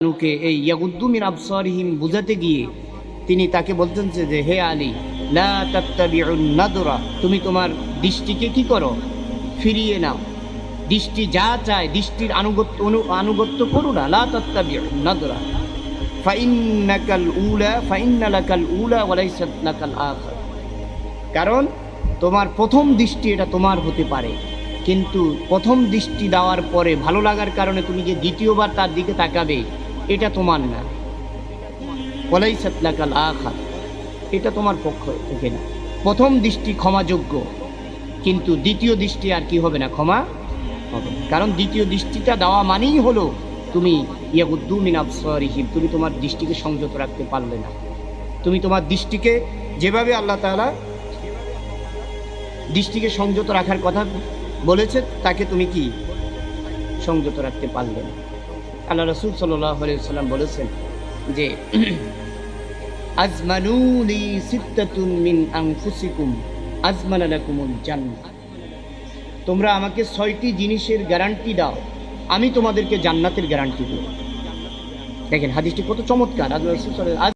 নুকে এই ইয়াগুদ্দু মিন আবসারিহিম বুঝাতে গিয়ে তিনি তাকে বলতেন যে হে আলী লা তাত্তাবিউন নাদরা, তুমি তোমার দৃষ্টিকে কি করো, ফিরিয়ে নাও। দৃষ্টি যা চায় দৃষ্টির আনুগত্য করো না। লা তাত্তাবিউন নাদরা ফাইন্না লাকাল উলা ওয়া লাইসাত লাকাল আখির। কারণ তোমার প্রথম দৃষ্টি এটা তোমার হতে পারে, কিন্তু প্রথম দৃষ্টি দেওয়ার পরে ভালো লাগার কারণে তুমি যে দ্বিতীয়বার তার দিকে তাকাবে এটা তোমার না। ওয়ালাইসাত লাকাল আখির, এটা তোমার পক্ষ থেকে না। প্রথম দৃষ্টি ক্ষমাযোগ্য, কিন্তু দ্বিতীয় দৃষ্টি আর কি হবে না, ক্ষমা হবে না। কারণ দ্বিতীয় দৃষ্টিটা দেওয়া মানেই হলো তুমি ইয়াগুদ্দু মিন আবসারিহিম, তুমি তোমার দৃষ্টিকে সংযত রাখতে পারলে না। তুমি তোমার দৃষ্টিকে যেভাবে আল্লাহ তাআলা দৃষ্টিকে সংযত রাখার কথা বলেছে তাকে তুমি কি সংযত রাখতে পারলে না। আল্লাহ রাসূল সাল্লাল্লাহু আলাইহি ওয়াসাল্লাম বলেছেন যে আজমানু লি সিত্তাতুন মিন আনফুসিকুম আজমানা লাকুমুল জান্নাহ, তোমরা আমাকে 6টি জিনিসের গ্যারান্টি দাও, আমি তোমাদেরকে জান্নাতের গ্যারান্টি দেব। দেখেন হাদিসটি কত চমৎকার। আল্লাহ রাসূল